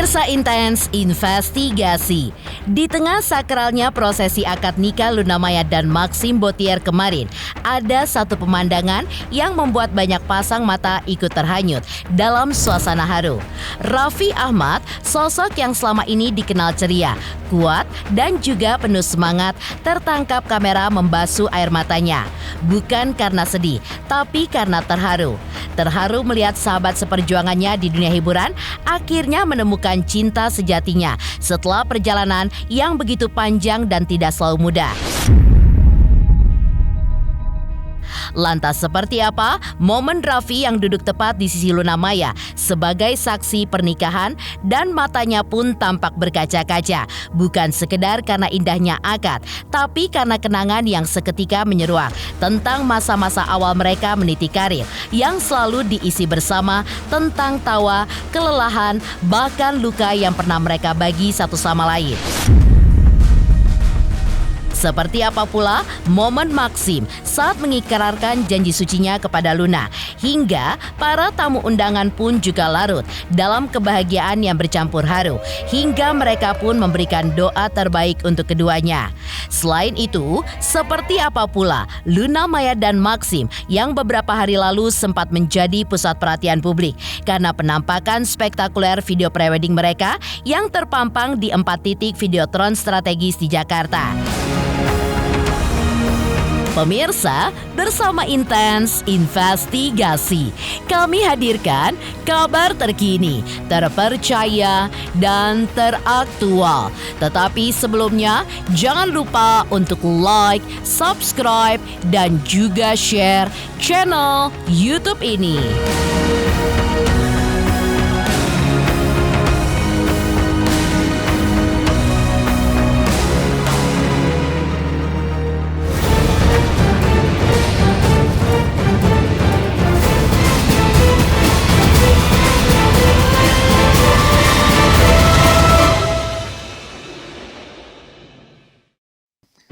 Pemirsa Intens Investigasi. Di tengah sakralnya prosesi akad nikah Luna Maya dan Maxim Bottier kemarin, ada satu pemandangan yang membuat banyak pasang mata ikut terhanyut dalam suasana haru. Raffi Ahmad, sosok yang selama ini dikenal ceria, kuat, dan juga penuh semangat, tertangkap kamera membasuh air matanya. Bukan karena sedih, tapi karena terharu. Terharu melihat sahabat seperjuangannya di dunia hiburan akhirnya menemukan cinta sejatinya setelah perjalanan yang begitu panjang dan tidak selalu mudah. Lantas seperti apa momen Raffi yang duduk tepat di sisi Luna Maya sebagai saksi pernikahan dan matanya pun tampak berkaca-kaca. Bukan sekedar karena indahnya akad, tapi karena kenangan yang seketika menyeruak tentang masa-masa awal mereka meniti karir yang selalu diisi bersama tentang tawa, kelelahan, bahkan luka yang pernah mereka bagi satu sama lain. Seperti apa pula momen Maxim saat mengikrarkan janji sucinya kepada Luna, hingga para tamu undangan pun juga larut dalam kebahagiaan yang bercampur haru, hingga mereka pun memberikan doa terbaik untuk keduanya. Selain itu, seperti apa pula Luna Maya dan Maxim yang beberapa hari lalu sempat menjadi pusat perhatian publik karena penampakan spektakuler video prewedding mereka yang terpampang di 4 titik videotron strategis di Jakarta. Pemirsa, bersama Intens Investigasi, kami hadirkan kabar terkini, terpercaya, dan teraktual. Tetapi sebelumnya, jangan lupa untuk like, subscribe, dan juga share channel YouTube ini.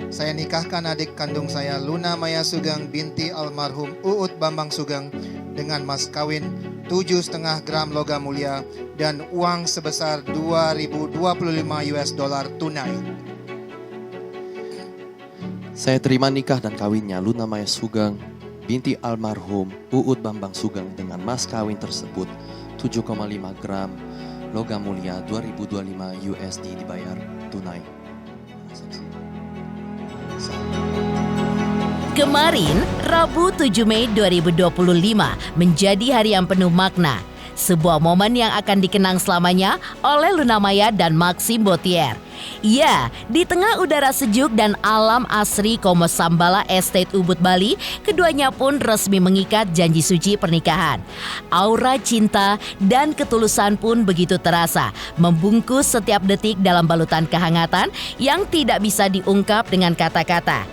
Saya nikahkan adik kandung saya Luna Maya Sugeng binti almarhum Uut Bambang Sugeng dengan mas kawin 7,5 gram logam mulia dan uang sebesar 2.025 US dollar tunai. Saya terima nikah dan kawinnya Luna Maya Sugeng binti almarhum Uut Bambang Sugeng dengan mas kawin tersebut 7,5 gram logam mulia 2.025 USD dibayar tunai. Kemarin, Rabu 7 Mei 2025 menjadi hari yang penuh makna. Sebuah momen yang akan dikenang selamanya oleh Luna Maya dan Maxim Bottier. Ya, di tengah udara sejuk dan alam asri Komo Sambala Estate Ubud Bali, keduanya pun resmi mengikat janji suci pernikahan. Aura cinta dan ketulusan pun begitu terasa, membungkus setiap detik dalam balutan kehangatan yang tidak bisa diungkap dengan kata-kata.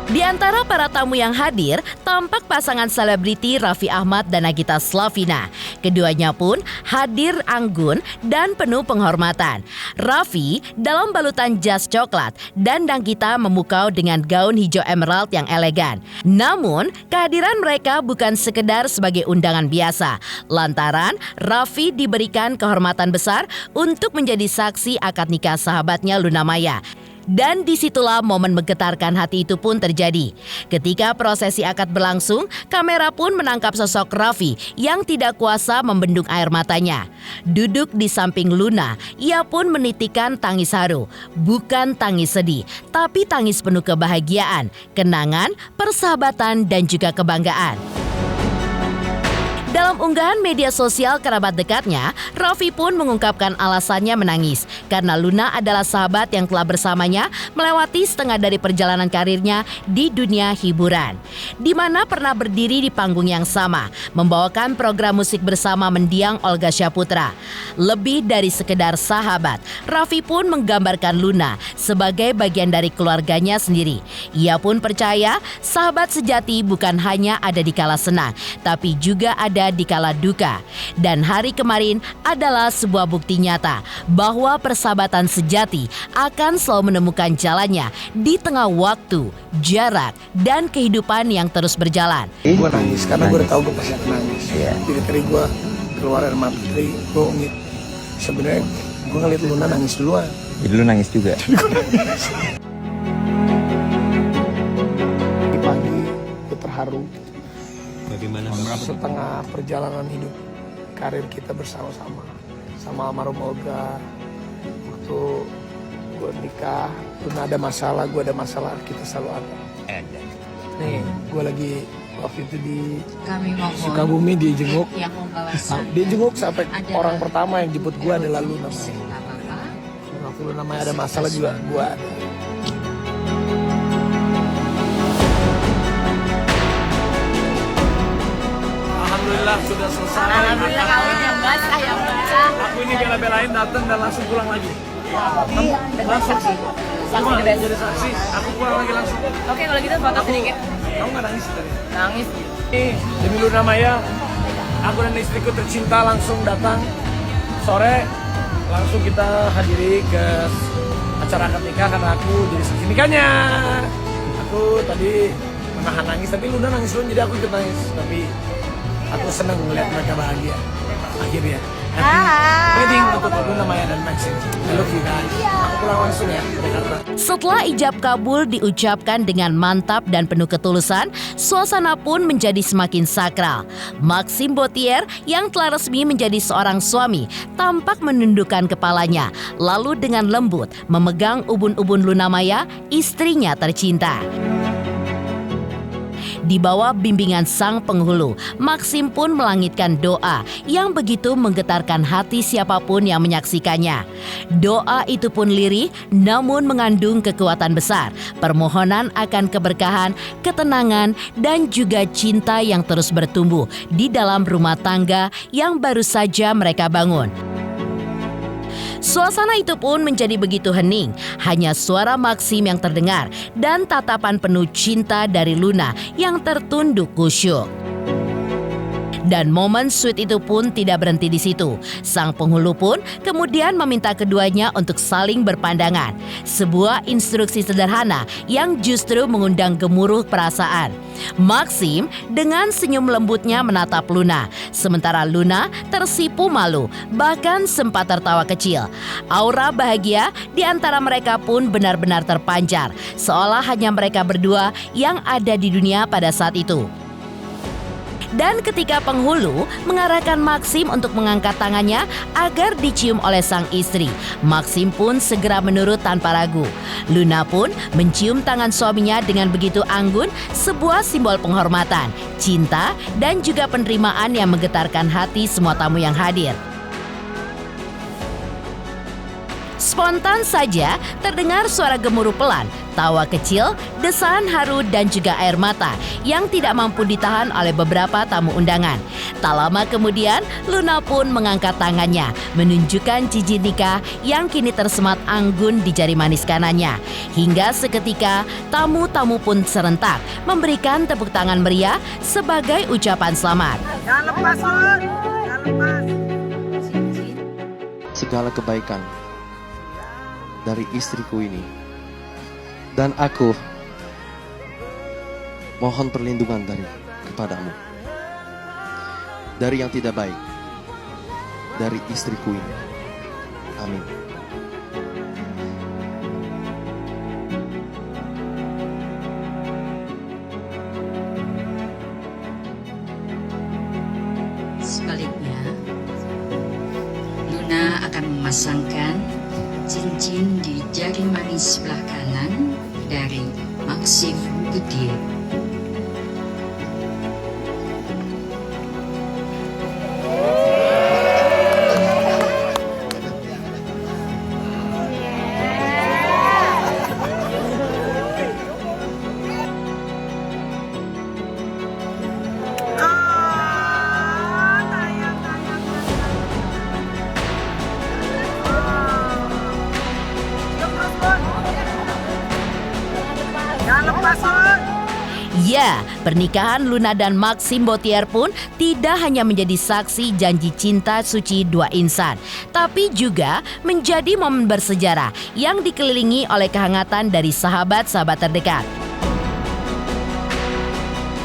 Di antara para tamu yang hadir, tampak pasangan selebriti Raffi Ahmad dan Nagita Slavina. Keduanya pun hadir anggun dan penuh penghormatan. Raffi dalam balutan jas coklat dan Nagita memukau dengan gaun hijau emerald yang elegan. Namun, kehadiran mereka bukan sekedar sebagai undangan biasa, lantaran Raffi diberikan kehormatan besar untuk menjadi saksi akad nikah sahabatnya Luna Maya. Dan disitulah momen menggetarkan hati itu pun terjadi. Ketika prosesi akad berlangsung, kamera pun menangkap sosok Raffi yang tidak kuasa membendung air matanya. Duduk di samping Luna, ia pun menitikkan tangis haru. Bukan tangis sedih, tapi tangis penuh kebahagiaan, kenangan, persahabatan, dan juga kebanggaan. Dalam unggahan media sosial kerabat dekatnya, Raffi pun mengungkapkan alasannya menangis karena Luna adalah sahabat yang telah bersamanya melewati setengah dari perjalanan karirnya di dunia hiburan, di mana pernah berdiri di panggung yang sama, membawakan program musik bersama mendiang Olga Syaputra. Lebih dari sekedar sahabat, Raffi pun menggambarkan Luna sebagai bagian dari keluarganya sendiri. Ia pun percaya sahabat sejati bukan hanya ada di kala senang, tapi juga ada bahagia di kala duka. Dan hari kemarin adalah sebuah bukti nyata bahwa persahabatan sejati akan selalu menemukan jalannya di tengah waktu, jarak, dan kehidupan yang terus berjalan. Gue nangis karena gue udah tahu gue pasti akan nangis. Jadi tadi gue keluar air mata, tadi gue ungit. Sebenarnya gue ngeliat Luna nangis duluan. Jadi lu nangis juga? Jadi gue nangis. Di pagi gue terharu. Bagaimana? Setengah perjalanan hidup karir kita bersama-sama. Sama almarhum Olga. Waktu gue nikah, Luna ada masalah, gue ada masalah, kita selalu ada. Nih, gue lagi waktu itu di Sukabumi dijenguk. Dia jenguk sampai orang pertama yang jemput gue adalah Luna. Waktu Luna ada masalah juga gue ada. Alhamdulillah sudah selesai. Alhamdulillah kawinnya Mas, ayam basah. Aku ini bela-belain datang dan langsung pulang lagi. Langsung saksi. Saksi Aku keren. jadi saksi, aku pulang lagi langsung. Oke, kalau gitu foto sedikit. Kamu nggak nangis tadi? Nangis. Demi Luna Maya, aku dan istriku tercinta langsung datang sore, langsung kita hadiri ke acara akad nikah karena aku jadi saksi nikahnya. Aku tadi menahan nangis, tapi Luna nangis dulu jadi aku ikut nangis. Tapi aku senang melihat mereka bahagia akhirnya. Wedding untuk Luna Maya dan Maxine. I love you guys. Aku pulang langsung ya ke Jakarta. Setelah ijab kabul diucapkan dengan mantap dan penuh ketulusan, suasana pun menjadi semakin sakral. Maxime Bauthier yang telah resmi menjadi seorang suami tampak menundukkan kepalanya, lalu dengan lembut memegang ubun-ubun Luna Maya, istrinya tercinta. Di bawah bimbingan sang penghulu, Maxime pun melangitkan doa yang begitu menggetarkan hati siapapun yang menyaksikannya. Doa itu pun lirih namun mengandung kekuatan besar, permohonan akan keberkahan, ketenangan, dan juga cinta yang terus bertumbuh di dalam rumah tangga yang baru saja mereka bangun. Suasana itu pun menjadi begitu hening, hanya suara Maxime yang terdengar dan tatapan penuh cinta dari Luna yang tertunduk khusyuk. Dan momen sweet itu pun tidak berhenti di situ. Sang penghulu pun kemudian meminta keduanya untuk saling berpandangan. Sebuah instruksi sederhana yang justru mengundang gemuruh perasaan. Maxime dengan senyum lembutnya menatap Luna, sementara Luna tersipu malu, bahkan sempat tertawa kecil. Aura bahagia di antara mereka pun benar-benar terpancar, seolah hanya mereka berdua yang ada di dunia pada saat itu. Dan ketika penghulu mengarahkan Maxime untuk mengangkat tangannya agar dicium oleh sang istri, Maxime pun segera menurut tanpa ragu. Luna pun mencium tangan suaminya dengan begitu anggun, sebuah simbol penghormatan, cinta, dan juga penerimaan yang menggetarkan hati semua tamu yang hadir. Spontan saja terdengar suara gemuruh pelan, tawa kecil, desaan haru, dan juga air mata yang tidak mampu ditahan oleh beberapa tamu undangan. Tak lama kemudian, Luna pun mengangkat tangannya, menunjukkan cincin nikah yang kini tersemat anggun di jari manis kanannya. Hingga seketika, tamu-tamu pun serentak memberikan tepuk tangan meriah sebagai ucapan selamat. Jangan lepas, Lun. Jangan lepas. Segala kebaikan dari istriku ini, dan aku mohon perlindungan kepadamu dari yang tidak baik dari istriku ini. Amin. Sebaliknya, Luna akan memasangkan cincin di jari manis sebelah kanan dari Maxime Bauthier. Ya, pernikahan Luna dan Maxim Botier pun tidak hanya menjadi saksi janji cinta suci dua insan, tapi juga menjadi momen bersejarah yang dikelilingi oleh kehangatan dari sahabat-sahabat terdekat.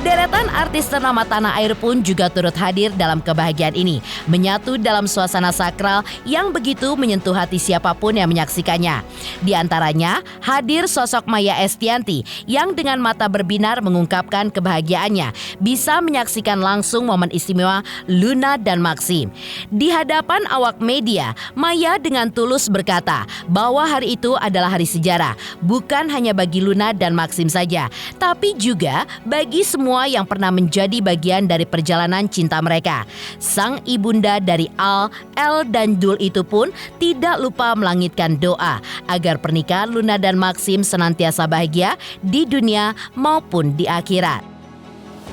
Deretan artis ternama tanah air pun juga turut hadir dalam kebahagiaan ini, menyatu dalam suasana sakral yang begitu menyentuh hati siapapun yang menyaksikannya. Di antaranya hadir sosok Maya Estianty yang dengan mata berbinar mengungkapkan kebahagiaannya bisa menyaksikan langsung momen istimewa Luna dan Maxim. Di hadapan awak media, Maya dengan tulus berkata bahwa hari itu adalah hari sejarah, bukan hanya bagi Luna dan Maxim saja, tapi juga bagi semua yang pernah menjadi bagian dari perjalanan cinta mereka. Sang ibunda dari Al, El, dan Dul itu pun tidak lupa melangitkan doa agar pernikahan Luna dan Maxim senantiasa bahagia di dunia maupun di akhirat.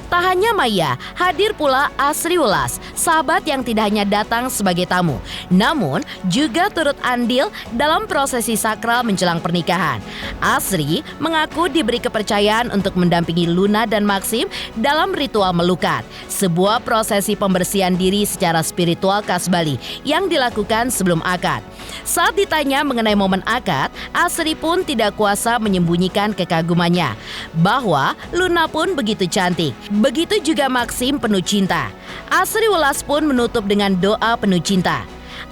Tak hanya Maya, hadir pula Asri Welas, sahabat yang tidak hanya datang sebagai tamu, namun juga turut andil dalam prosesi sakral menjelang pernikahan. Asri mengaku diberi kepercayaan untuk mendampingi Luna dan Maxim dalam ritual melukat, sebuah prosesi pembersihan diri secara spiritual khas Bali yang dilakukan sebelum akad. Saat ditanya mengenai momen akad, Asri pun tidak kuasa menyembunyikan kekagumannya bahwa Luna pun begitu cantik. Begitu juga Maxim penuh cinta. Asri Welas pun menutup dengan doa penuh cinta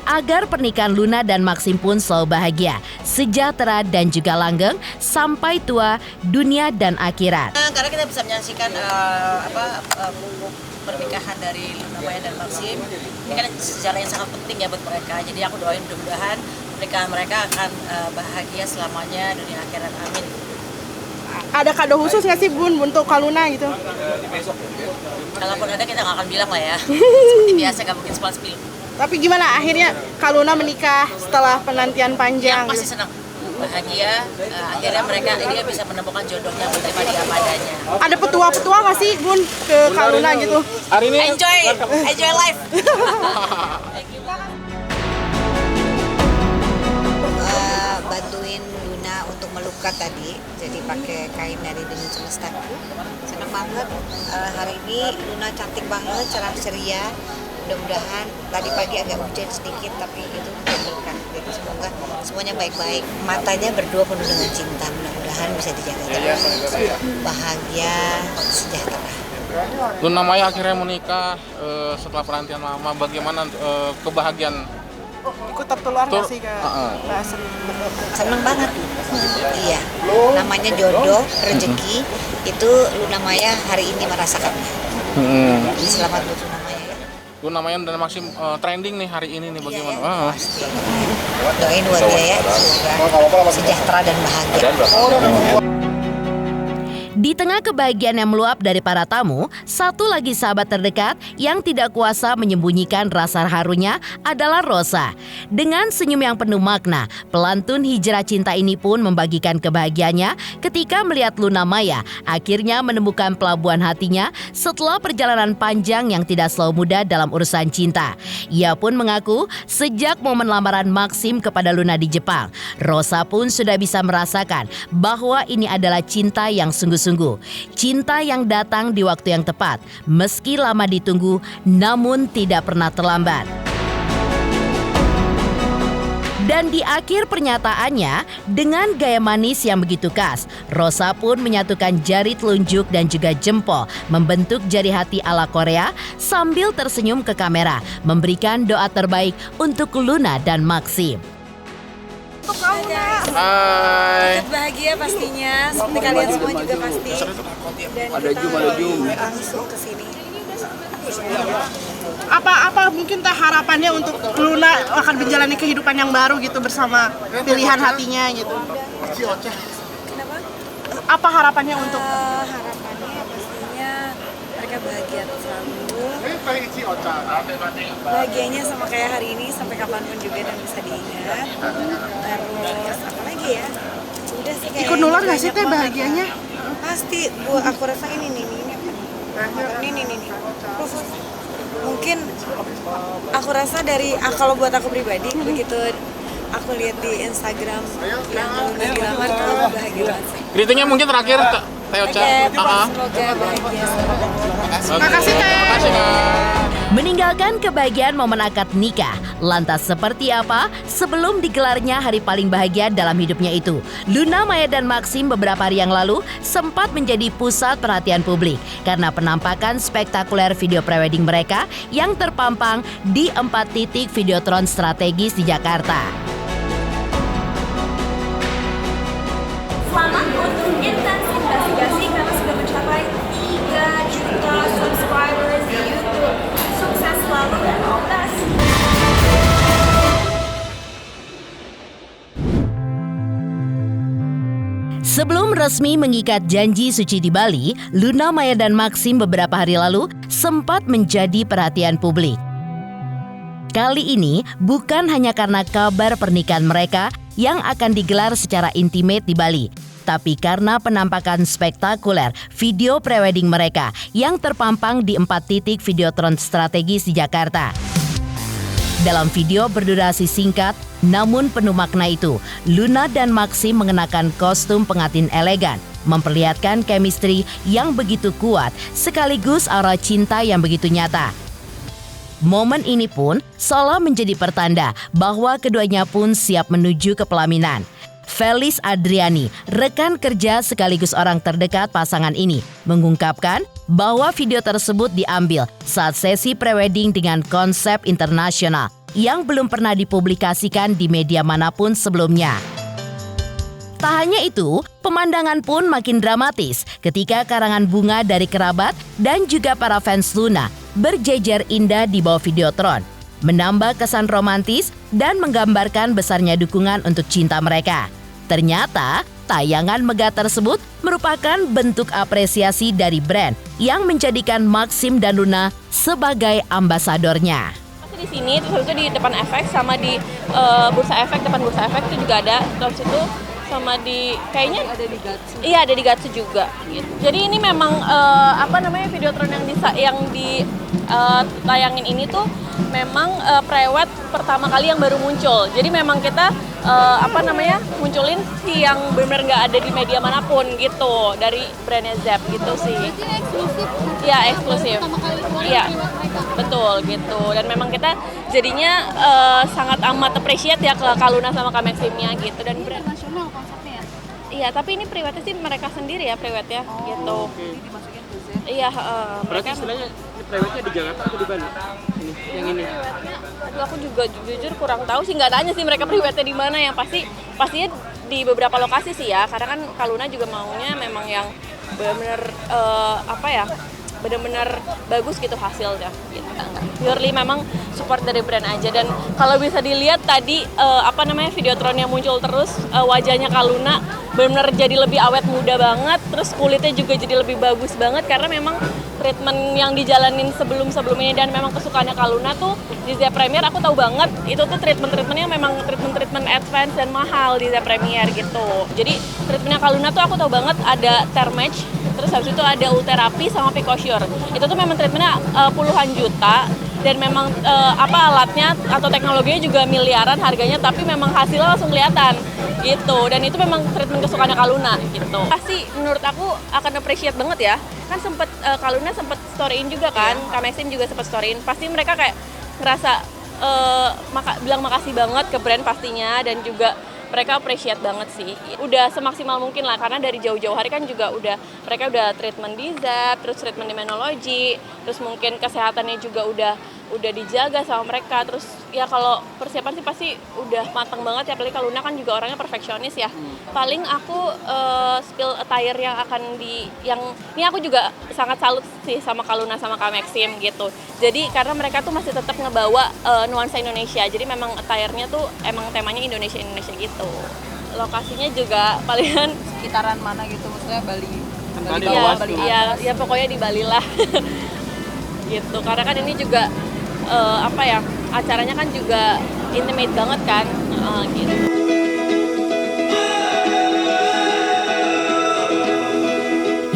agar pernikahan Luna dan Maxim pun selalu bahagia, sejahtera dan juga langgeng sampai tua dunia dan akhirat. Karena kita bisa menyaksikan pernikahan dari Luna Maya dan Maxim, ini kan sejarah yang sangat penting ya buat mereka. Jadi aku doain mudah-mudahan pernikahan mereka akan bahagia selamanya dunia akhirat, amin. Ada kado khusus nggak sih Bun untuk Kak Luna gitu? Kalaupun ada kita nggak akan bilang lah ya. Seperti biasa nggak mungkin spill. Tapi gimana akhirnya Kak Luna menikah setelah penantian panjang? Yang pasti senang, bahagia. Akhirnya dia bisa menemukan jodohnya, menerima dia apa adanya. Ada petua-petua nggak sih Bun ke Kak Luna gitu? Enjoy life. Bantuin Luna untuk melukat tadi, jadi pakai kain dari Dunia Semestaku. Senang banget, hari ini Luna cantik banget, cerah ceria. Mudah-mudahan tadi pagi agak hujan sedikit, tapi itu bukan berkah. Jadi semoga semuanya baik-baik. Matanya berdua penuh dengan cinta, mudah-mudahan bisa dijaga terus. Bahagia, sejahtera. Luna Maya akhirnya menikah setelah penantian lama. Bagaimana kebahagiaan? Ikut tertular nggak sih ke Mbak Asri? Seneng banget. Iya, namanya jodoh, rezeki. Itu Luna Maya hari ini merasakan. Jadi selamat buat Luna Maya ya. Luna Maya dan Maxim trending nih hari ini nih, bagaimana? Pasti. Doain buat dia ya, semoga sejahtera dan bahagia. Di tengah kebahagiaan yang meluap dari para tamu, satu lagi sahabat terdekat yang tidak kuasa menyembunyikan rasa harunya adalah Rosa. Dengan senyum yang penuh makna, pelantun hijrah cinta ini pun membagikan kebahagiaannya ketika melihat Luna Maya akhirnya menemukan pelabuhan hatinya setelah perjalanan panjang yang tidak selalu mudah dalam urusan cinta. Ia pun mengaku sejak momen lamaran Maxim kepada Luna di Jepang, Rosa pun sudah bisa merasakan bahwa ini adalah cinta yang sungguh-sungguh. Cinta yang datang di waktu yang tepat, meski lama ditunggu, namun tidak pernah terlambat. Dan di akhir pernyataannya, dengan gaya manis yang begitu khas, Rosa pun menyatukan jari telunjuk dan juga jempol, membentuk jari hati ala Korea sambil tersenyum ke kamera, memberikan doa terbaik untuk Luna dan Maxim. Hai. Bahagia pastinya, seperti kalian semua juga pasti. Dan kita langsung ke sini. Apa mungkin harapannya untuk Luna akan menjalani kehidupan yang baru gitu bersama pilihan hatinya gitu? Kenapa? Apa harapannya untuk? Harapannya pastinya mereka bahagia selalu. Bahagianya sama kayak hari ini sampai kapanpun juga dan bisa diingat. Terus apa lagi ya? Udah sih kayak Ikut nular nggak sih teh bahagianya? Pasti. Aku rasa ini nih. Mungkin aku rasa dari kalau buat aku pribadi begitu aku lihat di Instagram yang Luna dilamar, aku bahagia banget. Greetingnya mungkin terakhir Teh Ocha. Semoga bahagia. Makasih, Teh. Makasih, Kak. Meninggalkan kebahagiaan momen akad nikah, lantas seperti apa sebelum digelarnya hari paling bahagia dalam hidupnya itu? Luna Maya dan Maxim beberapa hari yang lalu sempat menjadi pusat perhatian publik karena penampakan spektakuler video prewedding mereka yang terpampang di 4 titik videotron strategis di Jakarta. Selamat untuk intens investigasi karena sudah mencapai 3 juta subscribers di YouTube. Sukses selalu dan all the best. Sebelum resmi mengikat janji suci di Bali, Luna Maya dan Maxim beberapa hari lalu sempat menjadi perhatian publik. Kali ini bukan hanya karena kabar pernikahan mereka yang akan digelar secara intimate di Bali, tapi karena penampakan spektakuler video prewedding mereka yang terpampang di 4 titik videotron strategis di Jakarta. Dalam video berdurasi singkat, namun penuh makna itu, Luna dan Maxim mengenakan kostum pengantin elegan, memperlihatkan chemistry yang begitu kuat sekaligus aura cinta yang begitu nyata. Momen ini pun seolah menjadi pertanda bahwa keduanya pun siap menuju ke pelaminan. Felis Adriani, rekan kerja sekaligus orang terdekat pasangan ini, mengungkapkan bahwa video tersebut diambil saat sesi prewedding dengan konsep internasional yang belum pernah dipublikasikan di media manapun sebelumnya. Tak hanya itu, pemandangan pun makin dramatis ketika karangan bunga dari kerabat dan juga para fans Luna berjejer indah di bawah videotron, menambah kesan romantis dan menggambarkan besarnya dukungan untuk cinta mereka. Ternyata, tayangan megah tersebut merupakan bentuk apresiasi dari brand yang menjadikan Maxim dan Luna sebagai ambasadornya. Di sini, terus itu di depan efek sama di bursa efek, depan bursa efek itu juga ada, terus itu sama di kayaknya ada di Gatsu. Iya, ada di Gatsu juga gitu. Jadi ini memang videotron yang ditayangin ini tuh memang prewed pertama kali yang baru muncul. Jadi memang kita munculin yang benar-benar nggak ada di media manapun gitu dari brandnya Zep gitu sih. Jadi eksklusif. Iya, eksklusif. Iya, betul gitu. Dan memang kita jadinya sangat amat appreciate ya ke Kaluna sama Kak Maximnya gitu. Dan brand Internasional konsepnya. Iya, tapi ini prewednya sih mereka sendiri ya prewed ya gitu. Jadi dimasukin ke Zep. Iya, Berarti istilahnya prewednya di Jakarta atau di Bali? Yang ini. Aduh, aku juga jujur kurang tahu sih, nggak tanya sih mereka prewednya di mana. Yang pastinya di beberapa lokasi sih ya, karena kan Kaluna juga maunya memang yang benar-benar benar-benar bagus gitu hasilnya gitu. Purely memang support dari brand aja. Dan kalau bisa dilihat tadi videotron yang muncul terus wajahnya Kaluna benar-benar jadi lebih awet muda banget, terus kulitnya juga jadi lebih bagus banget karena memang treatment yang dijalanin sebelum ini dan memang kesukaannya Kaluna tuh di Zep Premier aku tahu banget itu tuh treatmentnya memang treatment advance dan mahal di Zep Premier gitu. Jadi treatmentnya Kaluna tuh aku tahu banget ada Thermage, terus habis itu ada Ultherapy sama Picosure. Itu tuh memang treatmentnya puluhan juta dan memang alatnya atau teknologinya juga miliaran harganya, tapi memang hasilnya langsung kelihatan gitu. Dan itu memang treatment kesukaannya Kaluna gitu. Pasti menurut aku akan appreciate banget ya. Kan Kaluna sempet storyin juga kan, Kak Maxim juga sempet storyin. Pasti mereka kayak ngerasa bilang makasih banget ke brand pastinya, dan juga mereka appreciate banget sih. Udah semaksimal mungkin lah, karena dari jauh-jauh hari kan juga mereka udah treatment di Zep, terus treatment di Menology, terus mungkin kesehatannya juga udah dijaga sama mereka. Terus ya kalau persiapan sih pasti udah matang banget ya, apalagi Kaluna kan juga orangnya perfeksionis ya. Paling aku spill attire yang ini aku juga sangat salut sih sama Kaluna sama Kak Maxim gitu. Jadi karena mereka tuh masih tetap ngebawa nuansa Indonesia, jadi memang attire-nya tuh emang temanya Indonesia gitu. Lokasinya juga palingan Sekitaran mana gitu, maksudnya Bali. Bali ya pokoknya di Bali lah. Gitu. Karena kan ini juga acaranya kan juga intimate banget kan gitu.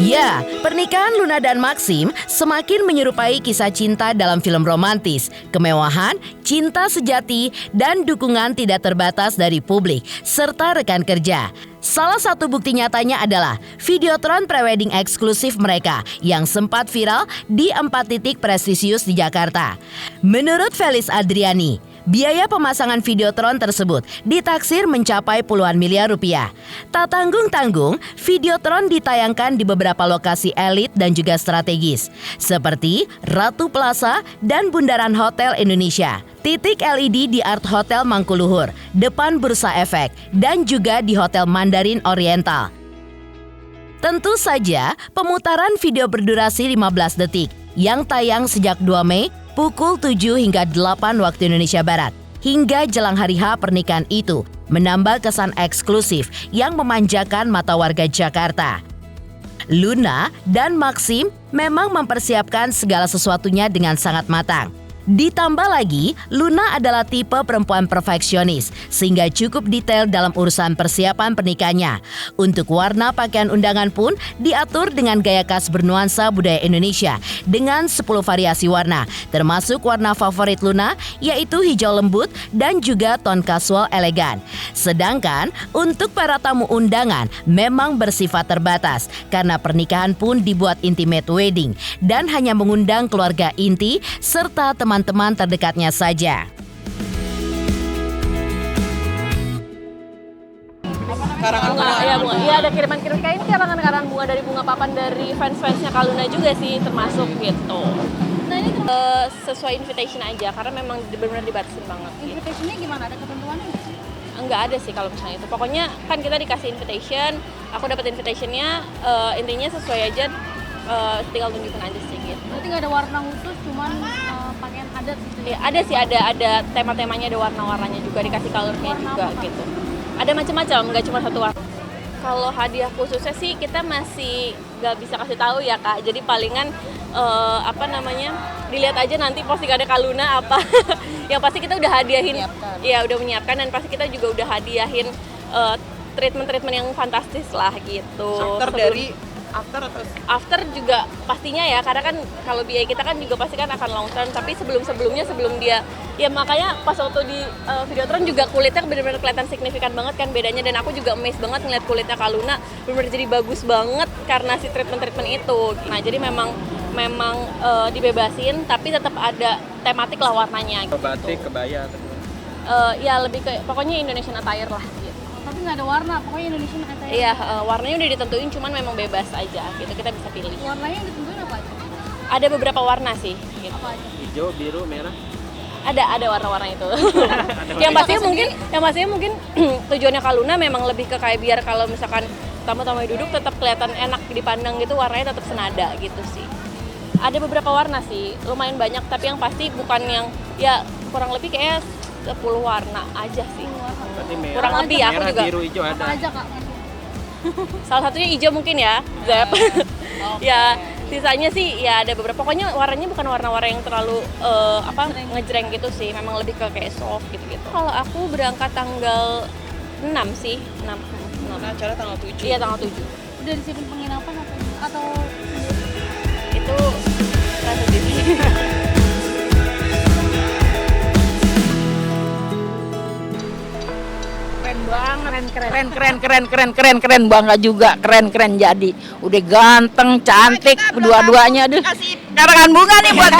Ya, pernikahan Luna dan Maxim semakin menyerupai kisah cinta dalam film romantis. Kemewahan, cinta sejati, dan dukungan tidak terbatas dari publik serta rekan kerja. Salah satu bukti nyatanya adalah videotron prewedding eksklusif mereka yang sempat viral di 4 titik prestisius di Jakarta. Menurut Felis Adriani, biaya pemasangan videotron tersebut ditaksir mencapai puluhan miliar rupiah. Tak tanggung-tanggung, videotron ditayangkan di beberapa lokasi elit dan juga strategis, seperti Ratu Plaza dan Bundaran Hotel Indonesia, titik LED di Art Hotel Mangkuluhur, depan Bursa Efek, dan juga di Hotel Mandarin Oriental. Tentu saja, pemutaran video berdurasi 15 detik yang tayang sejak 2 Mei pukul 7 hingga 8 waktu Indonesia Barat hingga jelang hari H pernikahan itu menambah kesan eksklusif yang memanjakan mata warga Jakarta. Luna dan Maxim memang mempersiapkan segala sesuatunya dengan sangat matang. Ditambah lagi, Luna adalah tipe perempuan perfeksionis sehingga cukup detail dalam urusan persiapan pernikahannya. Untuk warna pakaian undangan pun diatur dengan gaya khas bernuansa budaya Indonesia dengan 10 variasi warna, termasuk warna favorit Luna yaitu hijau lembut dan juga ton kasual elegan. Sedangkan untuk para tamu undangan memang bersifat terbatas karena pernikahan pun dibuat intimate wedding dan hanya mengundang keluarga inti serta teman-teman terdekatnya saja. Karangan bunga. Iya, ada kiriman-kiriman kayak ini karangan bunga dari Bunga Papan dari fans-fansnya Kak Luna juga sih termasuk gitu. Nah ini sesuai invitation aja karena memang benar-benar dibatasin banget. Invitationnya gimana? Ada ketentuannya nggak? Enggak ada sih kalau misalnya itu. Pokoknya kan kita dikasih invitation, aku dapat invitationnya, intinya sesuai aja, tinggal tunjukin aja sih gitu. Berarti nggak ada warna khusus, cuman pakaian adat gitu? Ya, ada sih, ada tema-temanya, ada warna-warnanya juga, dikasih colornya juga gitu. Ada macam-macam, nggak cuma satu warna. Kalau hadiah khususnya sih kita masih nggak bisa kasih tahu ya Kak. Jadi palingan dilihat aja nanti postingannya Kak Luna apa. Yang pasti kita udah hadiahin, ya udah menyiapkan dan pasti kita juga udah hadiahin treatment yang fantastis lah gitu. After juga pastinya ya, karena kan kalau biaya kita kan juga pasti kan akan long term, tapi sebelum dia ya makanya pas waktu di videotron juga kulitnya benar-benar kelihatan signifikan banget kan bedanya, dan aku juga amazed banget ngeliat kulitnya Kak Luna benar-benar jadi bagus banget karena si treatment itu. Nah jadi memang dibebasin tapi tetap ada tematik lah warnanya gitu. Batik, kebaya ya lebih ke pokoknya Indonesian attire lah gitu. Tapi nggak ada warna, pokoknya Indonesian attire. Iya, warnanya udah ditentuin, cuman memang bebas aja gitu, kita bisa pilih. Warnanya yang ditentuin apa aja? Ada beberapa warna sih gitu. Apa aja? hijau, biru, merah. Ada warna-warna itu. yang pastinya mungkin tujuannya Kak Luna memang lebih ke kayak biar kalau misalkan tamu-tamu duduk tetap kelihatan enak dipandang gitu, warnanya tetap senada gitu sih. Ada beberapa warna sih, lumayan banyak, tapi yang pasti bukan yang ya kurang lebih kayak 10 warna aja sih. Merah, kurang lebih ya, aku juga. Biru, hijau ada. Apa aja Kak? Salah satunya hijau mungkin ya, Zep. Ya, sisanya sih ya ada beberapa. Pokoknya warnanya bukan warna-warna yang terlalu ngejreng gitu sih. Memang lebih ke kayak soft gitu-gitu. Kalau aku berangkat tanggal 6 sih, 6. Nah, acara tanggal 7. Iya, tanggal 7. Udah disiapin penginapan atau itu strategi. Keren bangga juga, keren jadi udah ganteng cantik dua-duanya deh. Karangan bunga nih buat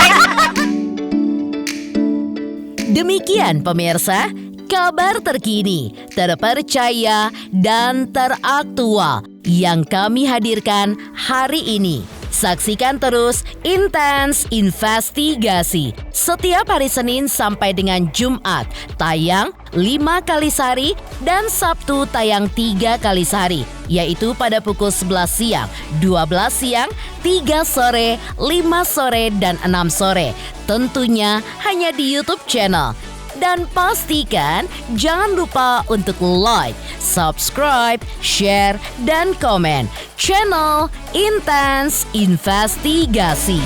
Demikian pemirsa, kabar terkini, terpercaya dan teraktual yang kami hadirkan hari ini. Saksikan terus Intens Investigasi setiap hari Senin sampai dengan Jumat tayang 5 kali sehari dan Sabtu tayang 3 kali sehari, yaitu pada pukul 11 siang, 12 siang, 3 sore, 5 sore, dan 6 sore. Tentunya hanya di YouTube channel. Dan pastikan jangan lupa untuk like, subscribe, share, dan komen channel Intens Investigasi.